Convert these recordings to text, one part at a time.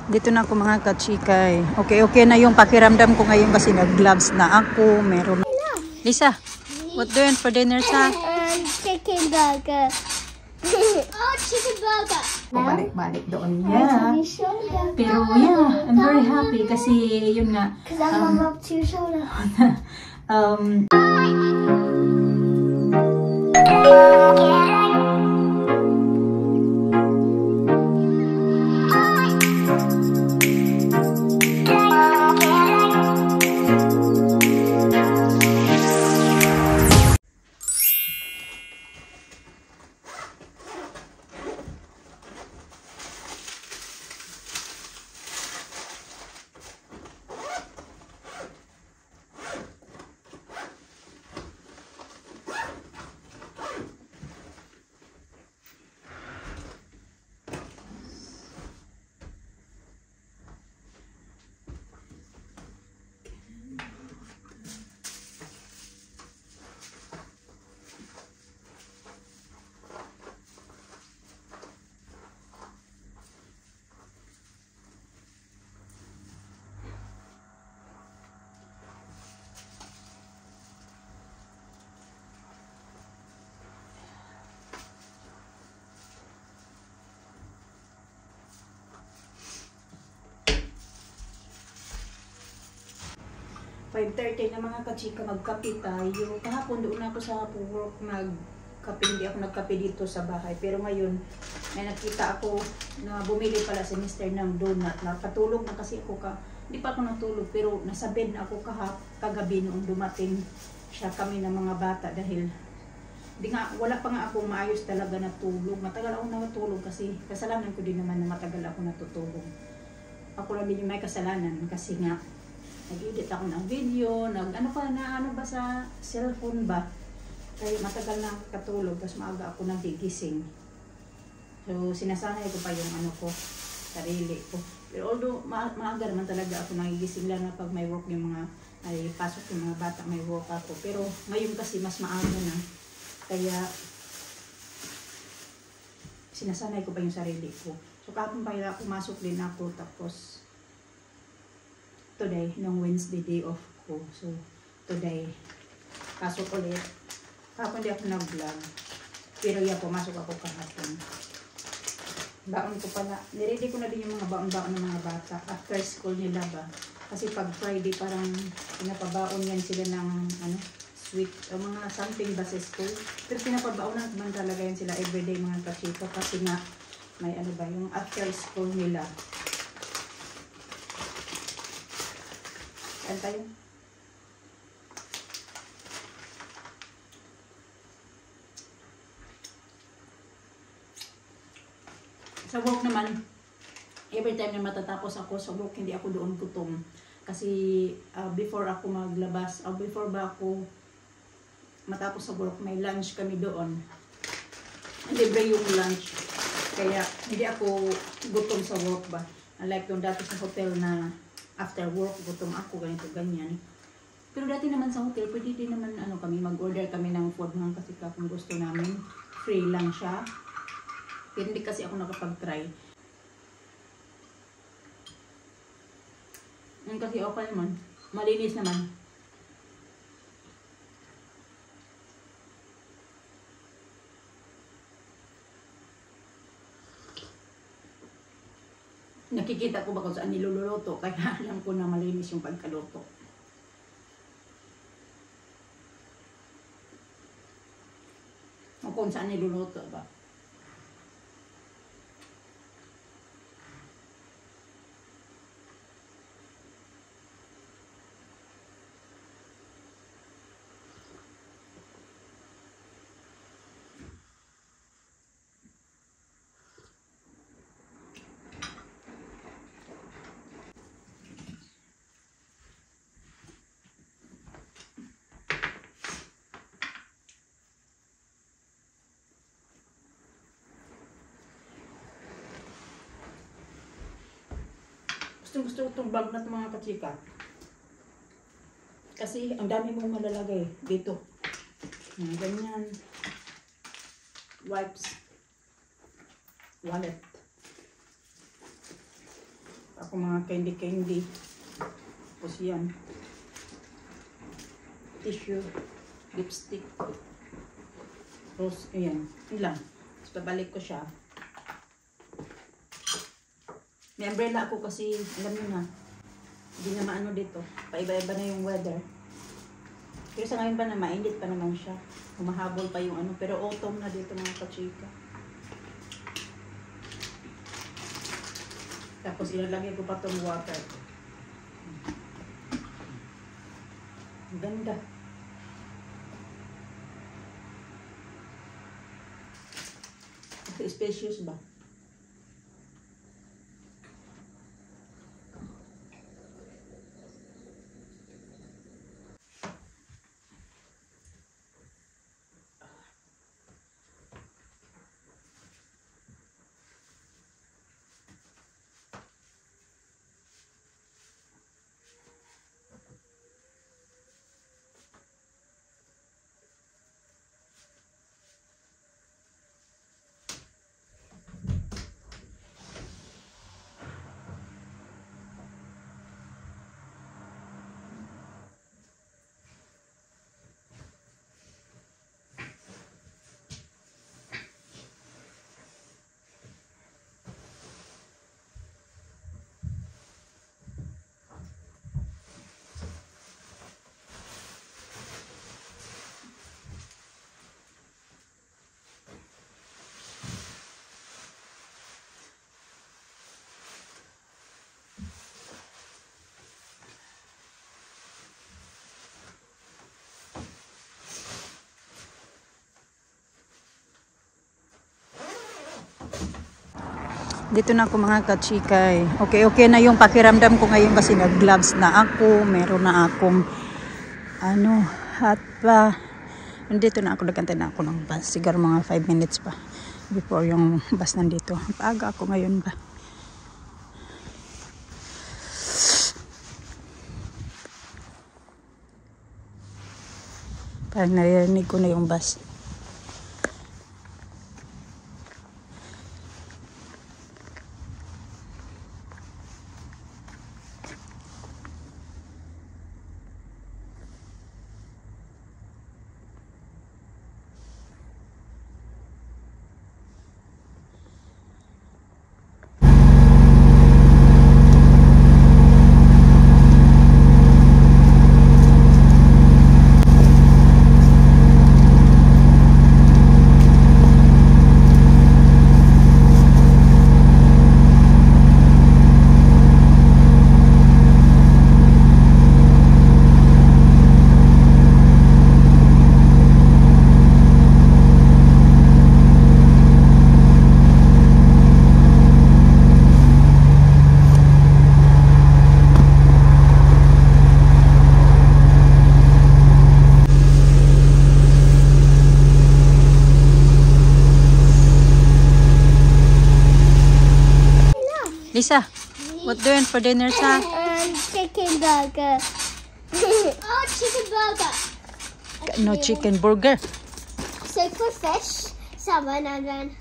Dito na ako mga kachikay. Okay na yung pakiramdam ko ngayon kasi nag-gloves na ako. Meron. Lisa, what doing for dinner sa? Chicken burger. Oh, chicken burger. Balik doon. Yeah. Pero yeah, I'm very happy kasi yun nga. Because I warm up to your shoulder. .30 na mga kachika, magkape tayo. Kahapon doon ako sa work nagkape, hindi ako nagkape dito sa bahay. Pero ngayon, may nakita ako na bumili pala si Mr. ng donut. Nakatulog na kasi ako hindi pa ako natulog, pero nasa bed na ako kagabi noong dumating siya kami ng mga bata dahil wala pa nga ako maayos talaga natulog. Matagal ako natulog kasi kasalanan ko din naman na matagal ako natutulog. Ako lang din yung may kasalanan kasi nga nag-edit ako ng video, ano ba sa cellphone ba? Kaya matagal na katulog, tapos maaga ako nagigising. So, sinasanay ko pa yung sarili ko. Pero although maaga naman talaga ako nagigising, lalo na pag may work yung ay pasok yung mga bata, may work ako. Pero ngayon kasi mas maaga na. Kaya, sinasanay ko pa yung sarili ko. So, kahapon pa pumasok din ako, tapos today, nung Wednesday day off ko. So, today, pasok ulit. Kahapon di ako nag-vlog. Pero yeah, pumasok ako kahapon. Baon ko pala. Niready ko na din yung mga baon-baon ng mga bata. After school nila ba? Kasi pag Friday, parang pinapabaon yan sila ng sweet, o mga something ba sa school. Pero pinapabaon naman talaga yan sila everyday mga kachika. Kasi nga, may yung after school nila. Saan tayo? Sa work naman, every time na matatapos ako sa work, hindi ako doon gutom. Kasi before ako maglabas, before ba ako matapos sa work, may lunch kami doon. Libre yung lunch. Kaya hindi ako gutom sa work ba. Unlike doon dati sa hotel na after work, gutom ako, ganito, ganyan. Pero dati naman sa hotel, pwede din naman kami, mag-order kami ng food mga kasi kung gusto namin. Free lang siya. Pero hindi kasi ako nakapag-try. Yan kasi okay naman. Malinis naman. Nakikita ko ba kung saan niluluto, kaya alam ko na malinis yung pagkaluto. O kung saan niluluto ba. Gusto itong bag na mga kachika. Kasi ang dami mong malalagay dito. Ganyan. Wipes. Wallet. ako mga candy. Tapos yan. Tissue. Lipstick. Rose. Ayan. Yun lang. Tapos babalik ko siya. May umbrella ako kasi, alam nyo na, hindi na maano dito. Paiba-iba na yung weather. Pero sa ngayon pa na, mainit pa naman siya. Humahabol pa yung ano. Pero autumn na dito mga kachika. Tapos ilalagay ko pa itong water. Ang ganda. Spacious ba? Dito na ako mga kachika eh. Okay na yung pakiramdam ko ngayon kasi nag-gloves na ako. Meron na akong hot pa. Nandito na ako, nagkantay na ako ng bus. Siguro mga 5 minutes pa before yung bus nandito. Paaga ako ngayon ba. Parang naririnig ko na yung bus. Lisa, what doing for dinner, sa? Chicken burger. Oh, chicken burger. No chicken burger. So for fish, salmon, and then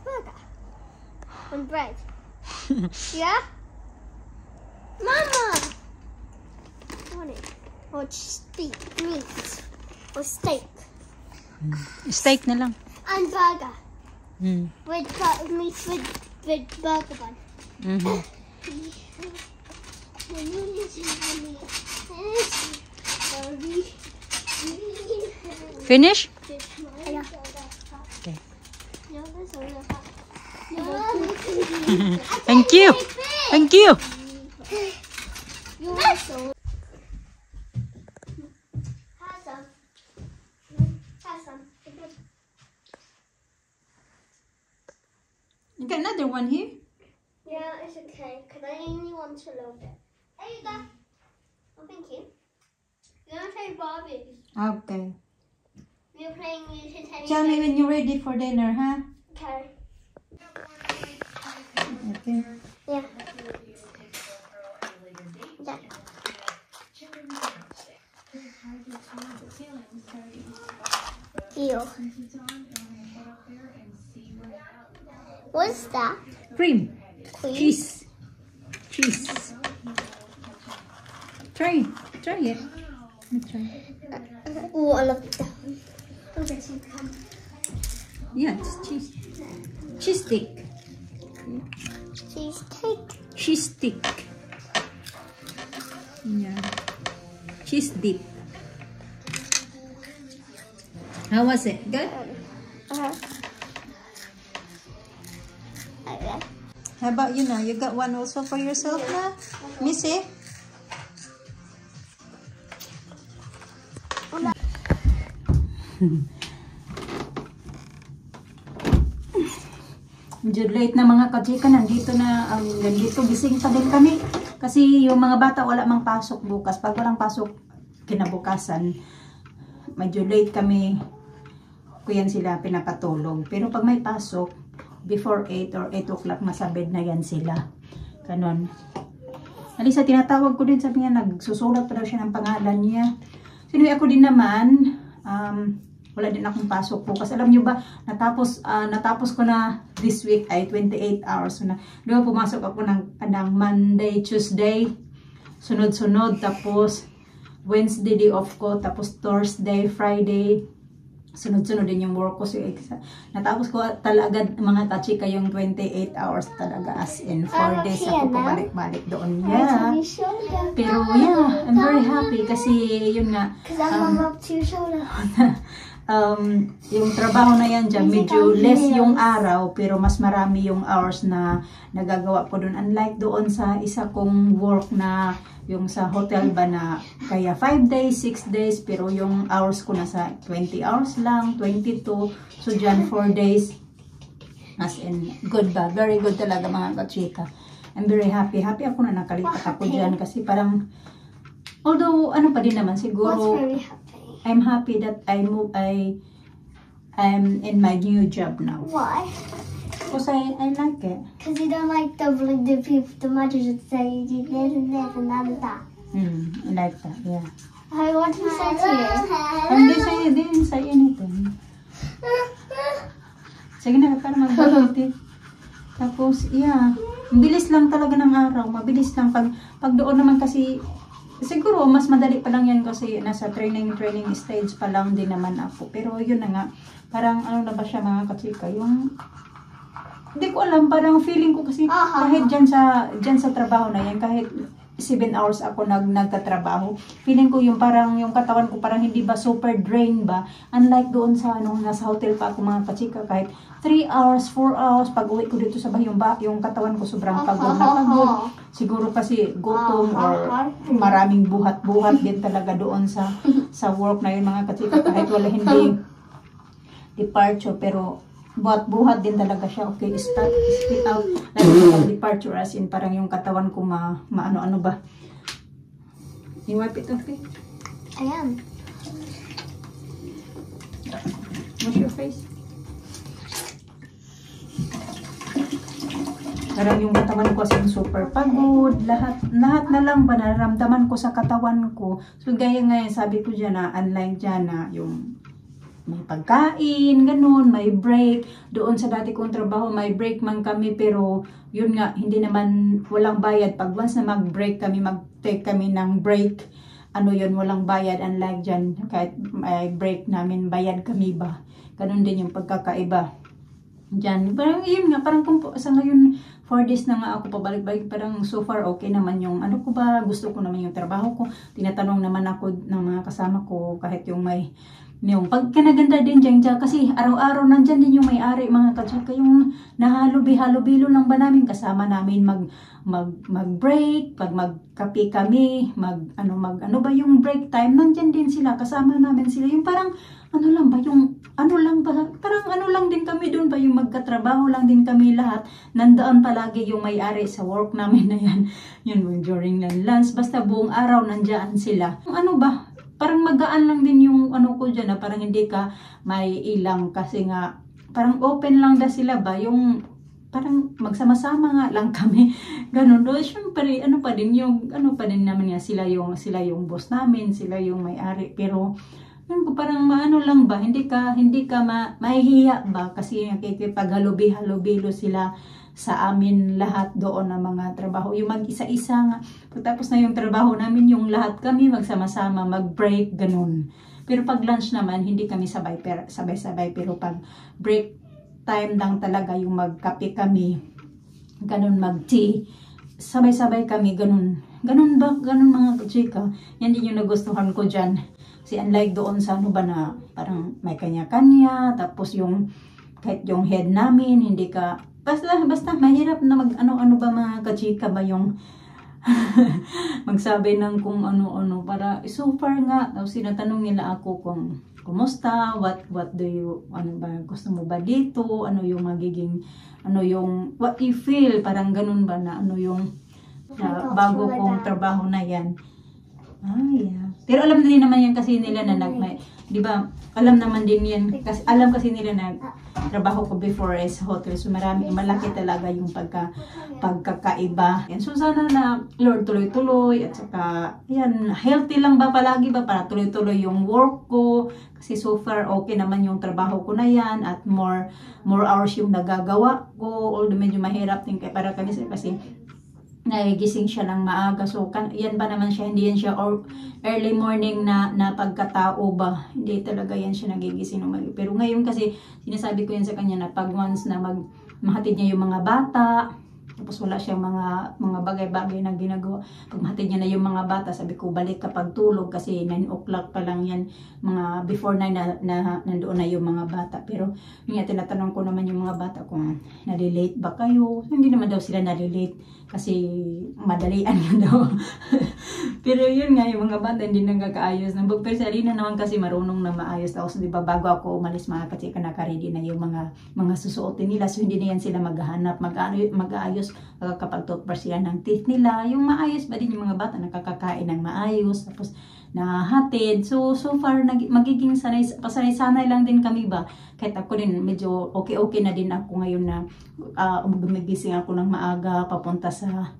burger and bread. Yeah, Mama. Want it? Or steak meat or steak Steak na lang. and burger Mm. with meat with burger bun. Mm-hmm. Finish? Yeah. Okay. No, Thank you. Thank you. You also have some. Have some. You got another one here? Yeah, it's okay, because I only want a little bit. There you go. Oh, thank you. You're going to play Barbies. Okay. You're playing Mutant Tennis. Tell me when you're ready for dinner, huh? Okay. Okay. Yeah. Yeah. Ew. What's that? Cream. Cream? Cheese. Try it. Try. Oh, I love that. Okay, so come. Yeah, it's cheese. Cheese stick. Cheese cake. Cheese stick. Yeah. Cheese dip. How was it? Good? Okay. How about you now? You got one also for yourself na? Missy? Medyo late na mga kachika, nandito gising pa din kami kasi yung mga bata wala mang pasok bukas. Pag walang pasok kinabukasan, medyo late kami, kuyan sila pinapatulog. Pero pag may pasok before 8 or 8 o'clock nasa bed na yan sila, ganon. Alisa, tinatawag ko din, sabi niya nagsusulat pa daw siya ng pangalan niya. Sinuwi ako din naman, wala din akong pasok bukas. Alam nyo ba, natapos ko na this week ay 28 hours. So diba pumasok ako ng Monday, Tuesday, sunod-sunod. Tapos Wednesday day off ko. Tapos Thursday, Friday, sunod-sunod din yung work ko. So, natapos ko talaga mga kachika yung 28 hours talaga. As in 4 days ako pabalik-balik doon. Yeah. Pero yeah, I'm very happy kasi yun nga. Yung trabaho na yan dyan, medyo less yung araw pero mas marami yung hours na nagagawa ko doon. Unlike doon sa isa kong work na yung sa hotel ba na kaya 5 days, 6 days pero yung hours ko nasa 20 hours lang, 22. So dyan 4 days. As in, good ba? Very good talaga mga kachika. I'm very happy. Happy ako na nakalipat ako dyan kasi parang, although ano pa din naman siguro, I'm happy that I'm in my new job now. Why? Because I like it. Because you don't like the people, the managers say you do this and this and that and that. I like that, yeah. I want to say to you. I didn't say anything. Sige na, para mag-ulit. Tapos, yeah. Bilis lang talaga ng araw. Mabilis lang. Pag doon naman kasi, siguro mas madali pa lang yan kasi nasa training stage pa lang din naman ako. Pero yun na nga, parang ano na ba siya mga kachika, yung hindi ko alam, parang feeling ko kasi kahit dyan sa trabaho na yan, kahit 7 hours ako nagtatrabaho, feeling ko yung parang yung katawan ko parang hindi ba super drain ba, unlike doon sa nasa hotel pa ako mga kachika, kahit 3 hours, 4 hours, pag uwi ko dito sa bahay, yung katawan ko sobrang pagod na pagod. Siguro kasi gutom or maraming buhat-buhat din talaga doon sa work na yun mga kachika, kahit wala hindi departure, pero buhat-buhat din talaga siya. Okay, spit out like departure as in parang yung katawan ko maano-ano ba. You wipe it off, I am. Wash your face. Parang yung katawan ko kasi super pagod, lahat na lang ba nararamdaman ko sa katawan ko. So gaya ngayon sabi ko dyan na unlike dyan na yung may pagkain, ganun, may break. Doon sa dati kong trabaho, may break man kami, pero yun nga, hindi naman, walang bayad. Pag once na mag-break kami, mag-take kami ng break, ano yun, walang bayad. Unlike dyan, kahit may break namin, bayad kami ba? Ganun din yung pagkakaiba. Dyan, parang yun nga, parang kung sa ngayon, 4 days na nga ako pabalik-balik, parang so far okay naman yung ano ko ba, gusto ko naman yung trabaho ko. Tinatanong naman ako ng mga kasama ko, kahit yung may yung pagkanaganda din dyan kasi araw-araw nandyan din yung may-ari mga kachika, yung nahalubi-halubilo lang ba namin, kasama namin mag-break, pag magkape kami, ano ba yung break time, nandyan din sila, kasama namin sila, yung parang ano lang ba, parang ano lang din kami doon ba, yung magkatrabaho lang din kami lahat, nandoon palagi yung may-ari sa work namin na yan, yun during lunch, basta buong araw nandyan sila, ano ba, parang magaan lang din yung ano ko dyan na parang hindi ka may ilang kasi nga parang open lang da sila ba yung parang magsama-sama nga lang kami ganun do. Syempre ano pa din naman niya, sila yung boss namin, sila yung may-ari, pero yun ko parang maano lang ba, hindi ka mahihiya ba kasi nakikipaghalubi-halubilo sila sa amin lahat doon na mga trabaho. Yung mag-isa-isa nga. Pagtapos na yung trabaho namin, yung lahat kami magsama-sama, mag-break, ganun. Pero pag lunch naman, hindi kami sabay-sabay. Pero pag break time lang talaga yung magkape kami, ganun mag-tea, sabay-sabay kami, ganun. Ganun ba? Ganun mga kachika. Yan din yung nagustuhan ko dyan. Kasi unlike doon sa ano ba na parang may kanya-kanya, tapos yung kahit yung head namin, hindi ka, basta mahirap na mag ano ba mga kachika ba yung magsabi ng kung ano-ano para so far nga, tapos sinatanong nila ako kung kumusta, what do you, ano ba, gusto mo ba dito, ano yung magiging, ano yung, what you feel, parang ganun ba na ano yung bago kong trabaho na yan. Yeah. Pero alam din naman yan kasi nila na di ba, alam naman din yan, alam kasi nila na trabaho ko before is hotel, so malaki talaga yung pagkakaiba. Yan. So sana na Lord tuloy-tuloy at saka yan, healthy lang ba palagi ba para tuloy-tuloy yung work ko kasi so far okay naman yung trabaho ko na yan at more hours yung nagagawa ko, although medyo mahirap din para kasi nagigising siya ng maaga. So, yan ba naman siya? Hindi yan siya early morning na pagkatao ba? Hindi talaga yan siya nagigising ng maaga. Pero ngayon kasi, sinasabi ko yan sa kanya na pag once na mahatid niya yung mga bata, tapos wala siyang mga bagay-bagay na ginagawa. Pag mahatid niya na yung mga bata, sabi ko, balik kapag tulog kasi 9 o'clock pa lang yan. Mga before 9 na nandoon na yung mga bata. Pero yun nga, tinatanong ko naman yung mga bata kung nalilate ba kayo. Hindi naman daw sila nalilate kasi madalian yun daw. Pero yun nga, yung mga bata hindi nagkakaayos. Pero si Alina naman kasi marunong na maayos. Tapos di ba bago ako umalis mga kachika, naka-ready na yung mga susuotin nila. So hindi na yan sila maghahanap, mag-aayos kapag toothbrush sila ng teeth nila. Yung maayos ba din yung mga bata nakakakain ng maayos. Tapos nahatid. So far, magiging pasanay-sanay lang din kami ba? Kahit ako din, medyo okay na din ako ngayon na gumigising ako ng maaga, papunta sa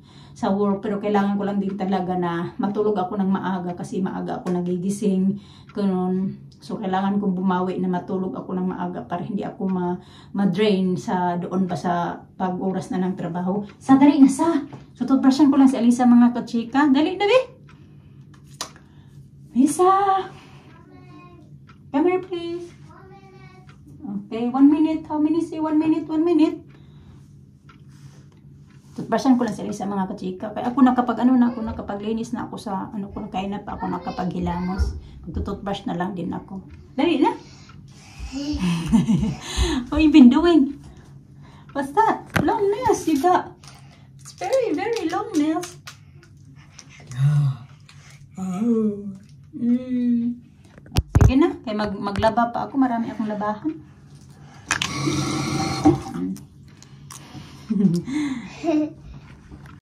work. Pero kailangan ko lang din talaga na matulog ako ng maaga kasi maaga ako nagigising. Ganun. So, kailangan kong bumawi na matulog ako ng maaga para hindi ako ma-drain doon ba sa pag-oras na ng trabaho. Dali na sa. So, toothbrushan ko lang si Alisa mga kachika. Dali, Lisa! Come here, please. Okay, 1 minute. How many say 1 minute? 1 minute. Toothbrushan ko lang sila sa mga kachika. Kaya ako nakapaglinis na ako sa, kaya na pa ako nakapaghilamos. Magtutoothbrush na lang din ako. Dali na. What you been doing? What's that? Long nails you got. It's very, very long nails. Oh. Sige na, kaya maglaba pa ako, marami akong labahan.